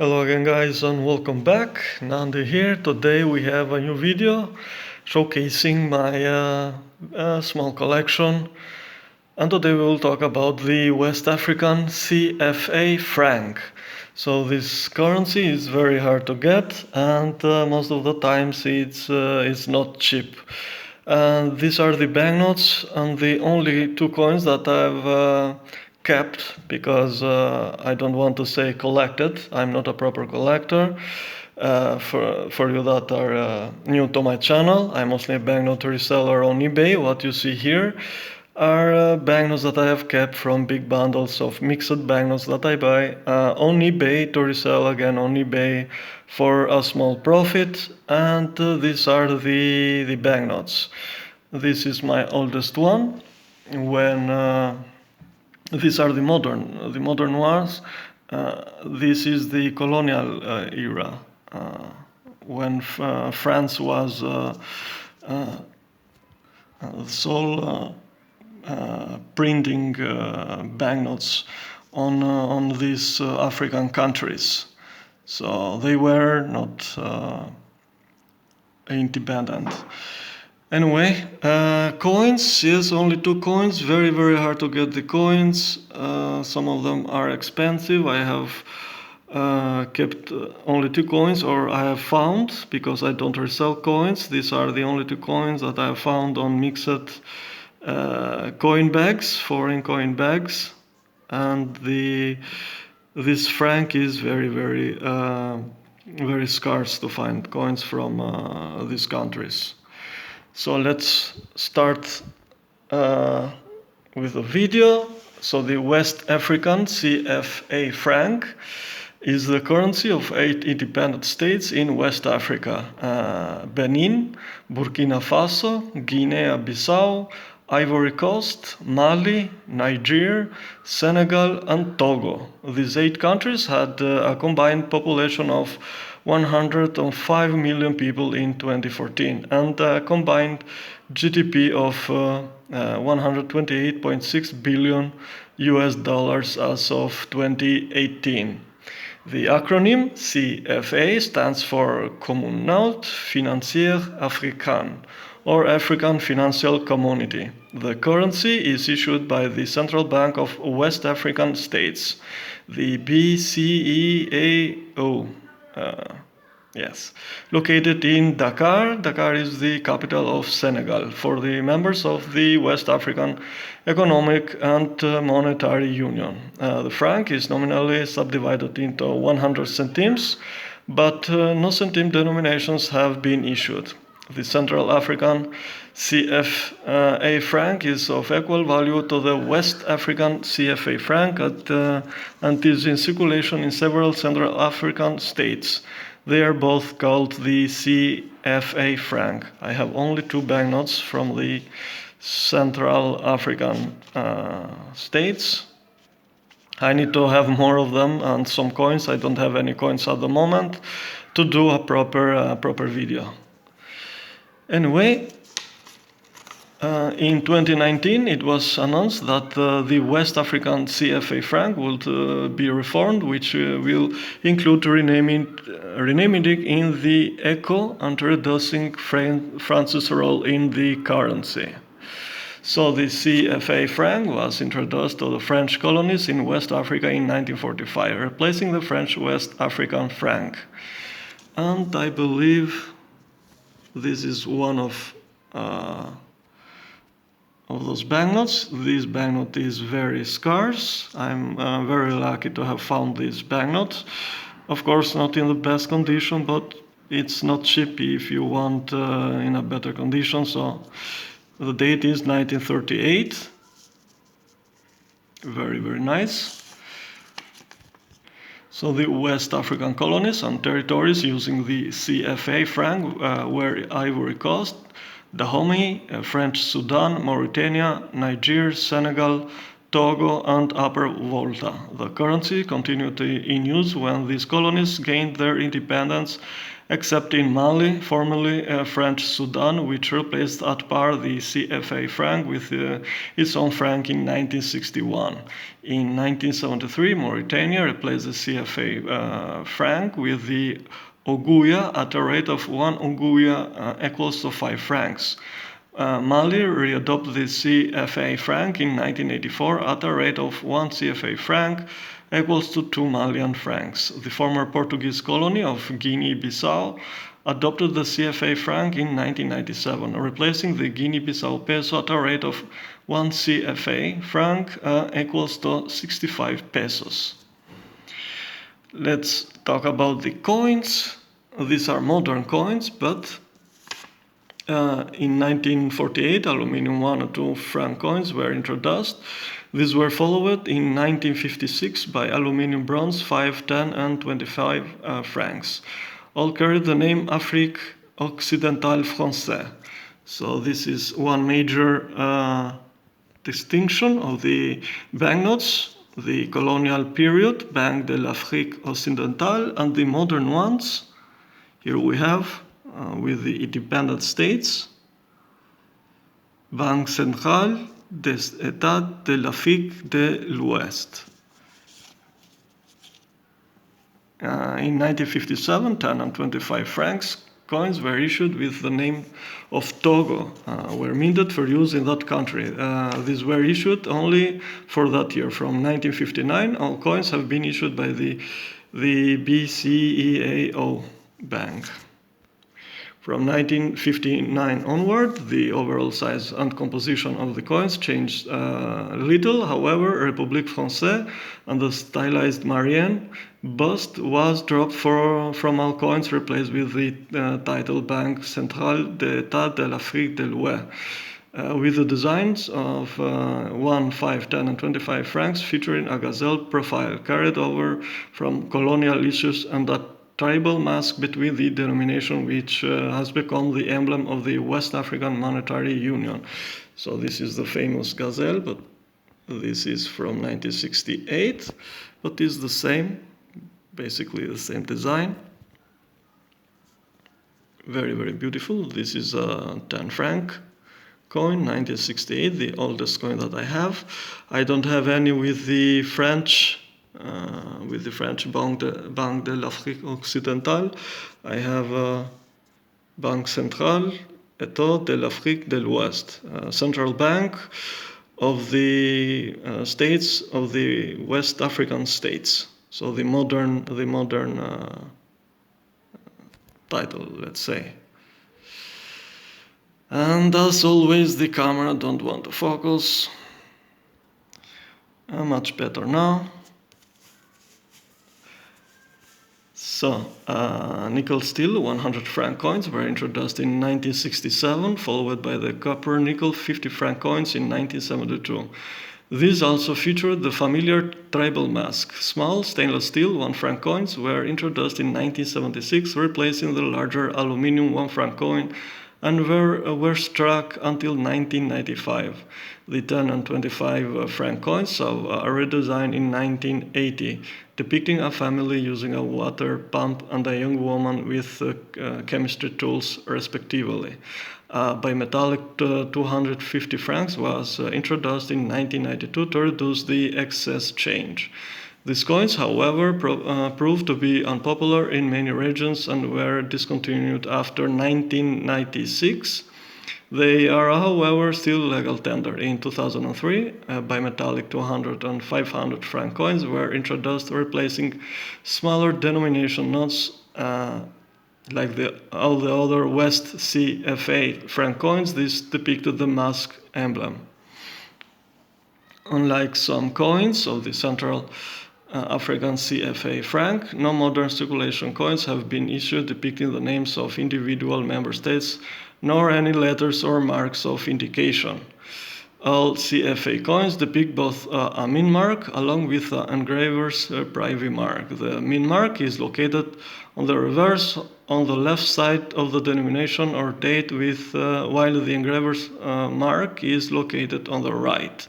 Hello again guys and welcome back. Nandi here. Today we have a new video showcasing my small collection, and today we will talk about the West African CFA franc. So this currency is very hard to get, and most of the times it's not cheap. These are the banknotes and the only two coins that I've kept because I don't want to say collected. I'm not a proper collector. For you that are new to my channel, I'm mostly a banknote reseller on eBay. What you see here are banknotes that I have kept from big bundles of mixed banknotes that I buy on eBay to resell again on eBay for a small profit. And these are the banknotes. This is my oldest one. These are the modern ones. This is the colonial era, when France was sole printing banknotes on these African countries. So they were not independent. Anyway, coins, yes, only two coins, very hard to get the coins. Some of them are expensive. I have kept only two coins, or I have found, because I don't resell coins. These are the only two coins that I have found on mixed coin bags, foreign coin bags. And this franc is very scarce to find coins from these countries. So let's start with a video. So the West African CFA franc is the currency of 8 independent states in West Africa: Benin, Burkina Faso, Guinea-Bissau, Ivory Coast, Mali, Niger, Senegal, and Togo. These 8 countries had a combined population of 105 million people in 2014 and a combined GDP of 128.6 billion US dollars as of 2018. The acronym CFA stands for Communauté Financière Africaine, or African Financial Community. The currency is issued by the Central Bank of West African States, the BCEAO. Yes, located in Dakar. Dakar is the capital of Senegal, for the members of the West African Economic and Monetary Union. The franc is nominally subdivided into 100 centimes, but no centime denominations have been issued. The Central African CFA franc is of equal value to the West African CFA franc and is in circulation in several Central African states. They are both called the CFA franc. I have only 2 banknotes from the Central African states. I need to have more of them and some coins. I don't have any coins at the moment to do a proper video. Anyway, in 2019 it was announced that the West African CFA franc would be reformed, which will include renaming it in the ECO and reducing France's role in the currency. So the CFA franc was introduced to the French colonies in West Africa in 1945, replacing the French West African franc. And I believe this is one of those banknotes. This banknote is very scarce. I'm very lucky to have found this banknote. Of course, not in the best condition, but it's not cheap if you want in a better condition. So the date is 1938. Very nice. So the West African colonies and territories using the CFA franc were Ivory Coast, Dahomey, French Sudan, Mauritania, Niger, Senegal, Togo, and Upper Volta. The currency continued in use when these colonies gained their independence, except in Mali, formerly French Sudan, which replaced at par the CFA franc with its own franc in 1961. In 1973, Mauritania replaced the CFA franc with the Oguya at a rate of 1 Oguya equals to 5 francs. Mali readopted the CFA franc in 1984 at a rate of 1 CFA franc equals to 2 Malian francs. The former Portuguese colony of Guinea-Bissau adopted the CFA franc in 1997, replacing the Guinea-Bissau peso at a rate of 1 CFA franc equals to 65 pesos. Let's talk about the coins. These are modern coins, but in 1948, aluminum 1 and 2 franc coins were introduced. These were followed in 1956 by aluminum bronze 5, 10 and 25 francs. All carried the name Afrique Occidentale Française. So this is one major distinction of the banknotes, the colonial period, Banque de l'Afrique Occidentale, and the modern ones. Here we have with the independent states, Banque Centrale des États de l'Afrique de l'Ouest. In 1957, 10 and 25 francs coins were issued with the name of Togo, were minted for use in that country. These were issued only for that year. From 1959, all coins have been issued by the BCEAO bank. From 1959 onward, the overall size and composition of the coins changed little. However, République Française and the stylized Marianne bust was dropped from all coins, replaced with the title Banque Centrale d'État de l'Afrique de l'Ouest, with the designs of 1, 5, 10 and 25 francs featuring a gazelle profile carried over from colonial issues and that tribal mask between the denomination which has become the emblem of the West African Monetary Union. So this is the famous gazelle, but this is from 1968, but it's the same, basically the same design. Very, very beautiful. This is a 10 franc coin, 1968, the oldest coin that I have. I don't have any with the French Banque de l'Afrique Occidentale. I have Banque Centrale État de l'Afrique de l'Ouest, central bank of the states of the West African states. So the modern title, let's say. And as always, the camera don't want to focus. Much better now. So, nickel steel 100 franc coins were introduced in 1967, followed by the copper nickel 50 franc coins in 1972. These also featured the familiar tribal mask. Small stainless steel 1 franc coins were introduced in 1976, replacing the larger aluminum 1 franc coin, and were struck until 1995. The 10 and 25 franc coins saw a redesign in 1980, depicting a family using a water pump and a young woman with chemistry tools, respectively. Bimetallic 250 francs was introduced in 1992 to reduce the excess change. These coins, however, proved to be unpopular in many regions and were discontinued after 1996. They are, however, still legal tender. In 2003, bimetallic 200 and 500 franc coins were introduced, replacing smaller denomination notes like all the other West CFA franc coins. This depicted the mask emblem. Unlike some coins of the Central African CFA franc, no modern circulation coins have been issued depicting the names of individual member states, nor any letters or marks of indication. All CFA coins depict both a min mark along with an engraver's privy mark. The min mark is located on the reverse on the left side of the denomination or date, while the engraver's mark is located on the right.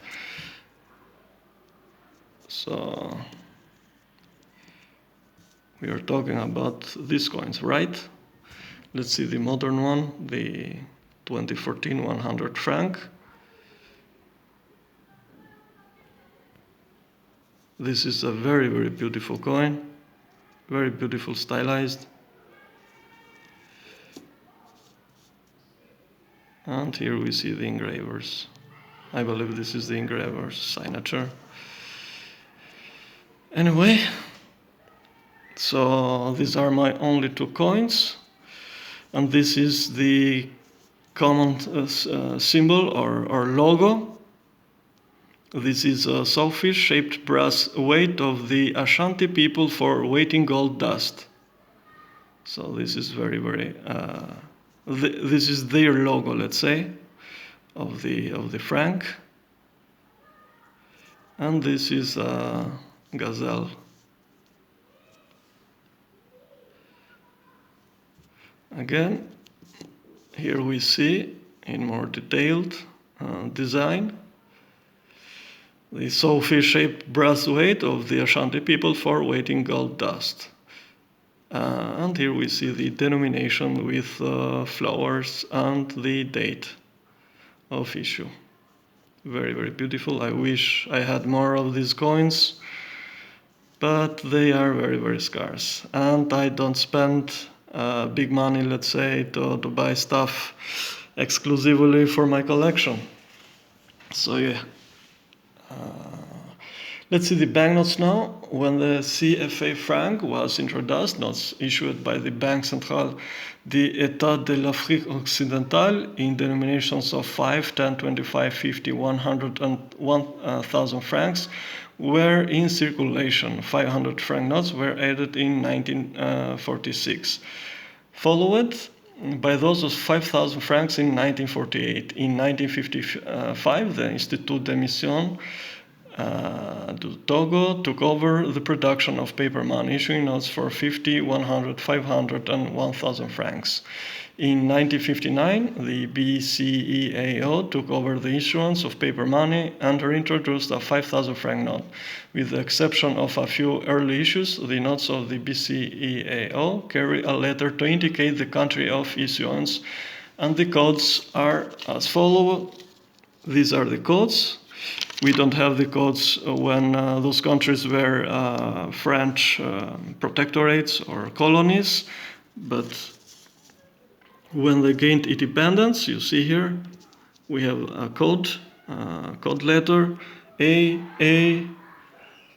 So we are talking about these coins, right? Let's see the modern one, the 2014 100 franc. This is a very, very beautiful coin, very beautiful stylized. And here we see the engravers. I believe this is the engraver's signature. Anyway, so these are my only two coins. And this is the common symbol or logo. This is a sawfish-shaped brass weight of the Ashanti people for weighting gold dust. So this is very, very. This is their logo, let's say, of the franc. And this is a gazelle. Again, here we see in more detailed design the sawfish-shaped brass weight of the Ashanti people for weighting gold dust. And here we see the denomination with flowers and the date of issue. Very, very beautiful. I wish I had more of these coins, but they are very, very scarce. And I don't spend big money, let's say, to buy stuff exclusively for my collection. So yeah. Let's see the banknotes now. When the CFA franc was introduced, notes issued by the Banque Centrale d'État de l'Afrique Occidentale in denominations of 5, 10, 25, 50, 100 and 1,000 francs were in circulation. 500 franc notes were added in 1946, followed by those of 5,000 francs in 1948. In 1955, the Institut d'Émission du Togo took over the production of paper money, issuing notes for 50, 100, 500 and 1,000 francs. In 1959, the BCEAO took over the issuance of paper money and reintroduced a 5,000 franc note. With the exception of a few early issues, the notes of the BCEAO carry a letter to indicate the country of issuance, and the codes are as follows. These are the codes. We don't have the codes when those countries were French protectorates or colonies, but when they gained independence, you see here, we have a code letter A,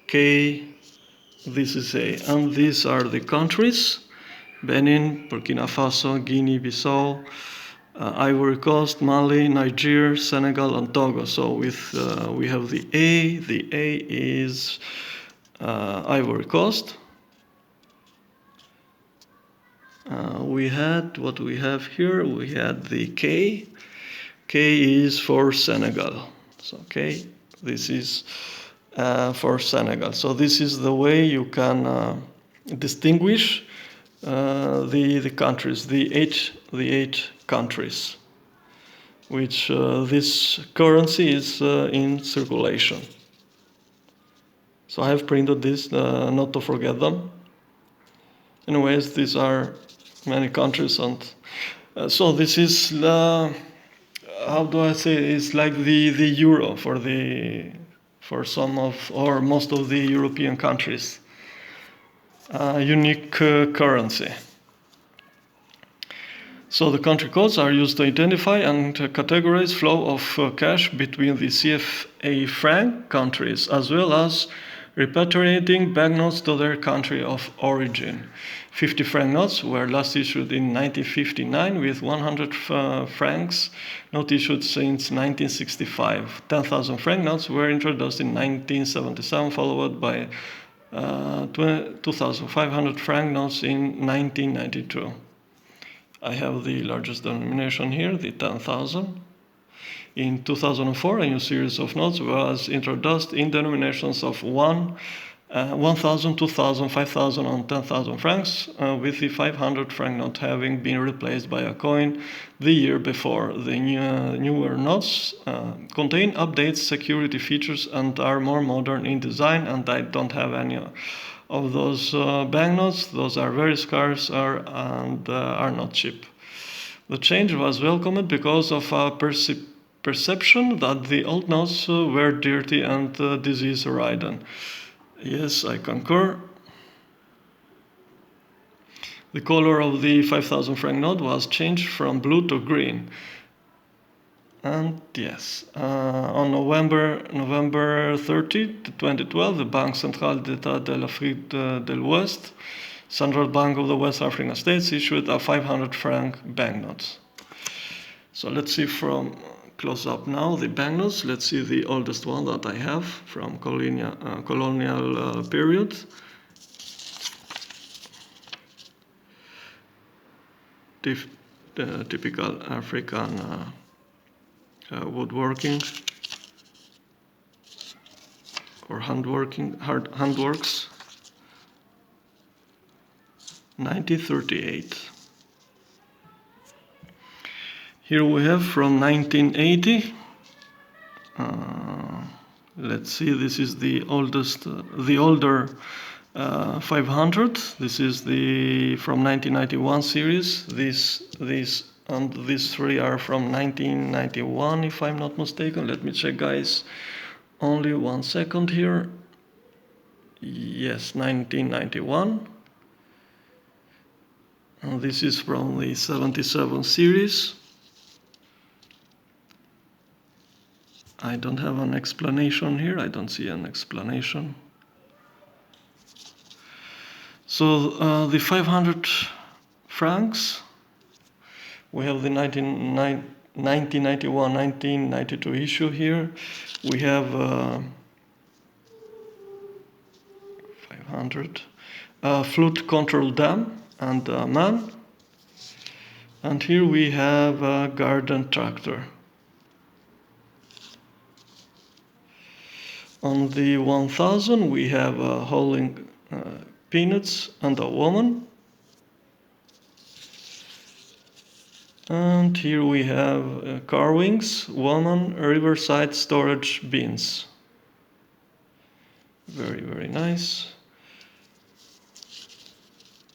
K, this is A, and these are the countries: Benin, Burkina Faso, Guinea-Bissau, Ivory Coast, Mali, Niger, Senegal, and Togo. So we have the A. The A is Ivory Coast. We had what we have here. We had the K. K is for Senegal. So K, this is for Senegal. So this is the way you can distinguish the countries, the eight countries, which this currency is in circulation. So I have printed this not to forget them. Anyways, these are many countries, and so this is how do I say? It's like the euro for some of or most of the European countries. Unique currency. So the country codes are used to identify and categorize flow of cash between the CFA franc countries, as well as repatriating banknotes to their country of origin. 50 franc notes were last issued in 1959, with 100 francs not issued since 1965. 10,000 franc notes were introduced in 1977, followed by 2,500 franc notes in 1992. I have the largest denomination here, the 10,000. In 2004, a new series of notes was introduced in denominations of 1 1,000, 2,000, 5,000 and 10,000 francs, with the 500 franc note having been replaced by a coin the year before. The newer notes contain updates, security features, and are more modern in design, and I don't have any of those banknotes. Those are very scarce and are not cheap. The change was welcomed because of a perception that the old notes were dirty and disease-ridden. Yes, I concur. The color of the 5,000 franc note was changed from blue to green. And yes, on November 30, 2012, the Banque Centrale d'État de l'Afrique de l'Ouest, Central Bank of the West African States, issued a 500 franc banknote. So let's see from close up now the banknotes. Let's see the oldest one that I have from colonial period. Typical African woodworking or handworks. 1938. Here we have from 1980. Let's see, this is the older 500. This is the from 1991 series. These and these three are from 1991, if I'm not mistaken. Let me check, guys. Only 1 second here. Yes, 1991. And this is from the 77 series. I don't have an explanation here. I don't see an explanation. So the 500 francs, we have the 1991-1992 issue here. We have 500 flute control dam and a man. And here we have a garden tractor. On the 1000 we have holding peanuts and a woman. And here we have carvings, woman, riverside storage bins. Very, very nice.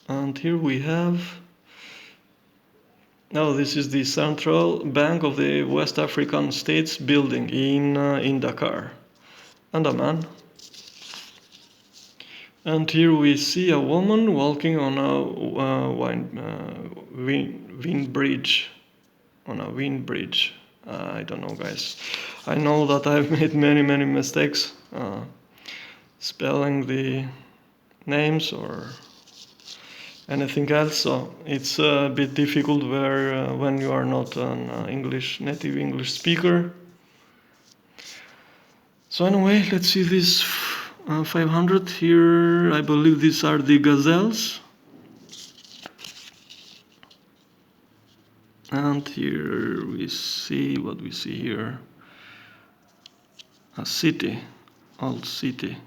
And here we have, now this is the Central Bank of the West African States building in Dakar. And a man. And here we see a woman walking on a wind bridge. On a wind bridge. I don't know, guys. I know that I've made many mistakes spelling the names or anything else, so it's a bit difficult when you are not an native English speaker. So anyway, let's see this 500 here. I believe these are the gazelles. And here we see what we see here. A city, old city.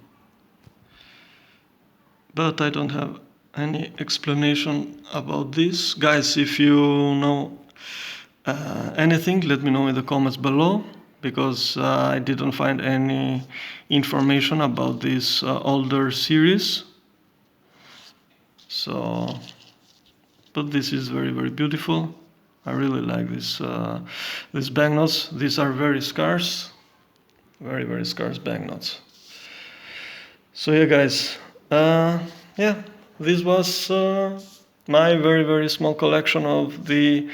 But I don't have any explanation about this. Guys, if you know anything, let me know in the comments below, because I didn't find any information about this older series. So, but this is very beautiful. I really like these banknotes. These are very scarce, very scarce banknotes. So yeah, guys, yeah, this was my very small collection of the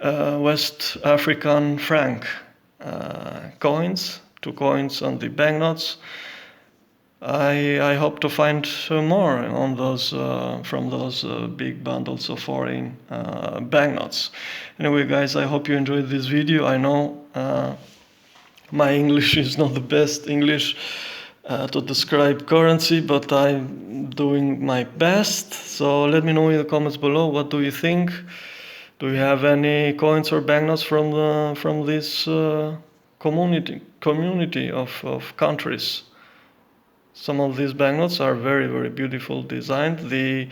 West African franc coins, 2 coins and the banknotes. I hope to find more on those from those big bundles of foreign banknotes. Anyway, guys, I hope you enjoyed this video. I know my English is not the best English to describe currency, but I'm doing my best. So let me know in the comments below, what do you think? Do you have any coins or banknotes from this community of countries? Some of these banknotes are very, very beautiful designed. The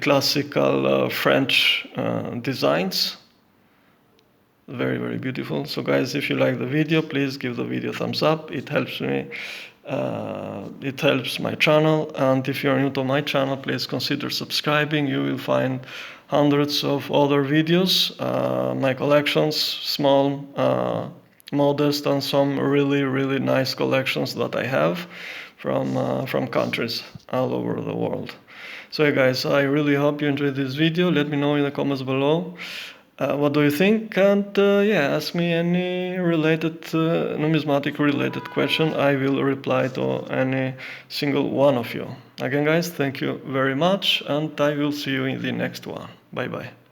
classical French designs. Very, very beautiful. So guys, if you like the video, please give the video a thumbs up. It helps me. It helps my channel. And if you're new to my channel, please consider subscribing. You will find hundreds of other videos. My collections, small, modest, and some really, really nice collections that I have from countries all over the world. So yeah, guys, I really hope you enjoyed this video. Let me know in the comments below. What do you think? And yeah, ask me any related, numismatic related question. I will reply to any single one of you. Again, guys, thank you very much, and I will see you in the next one. Bye bye.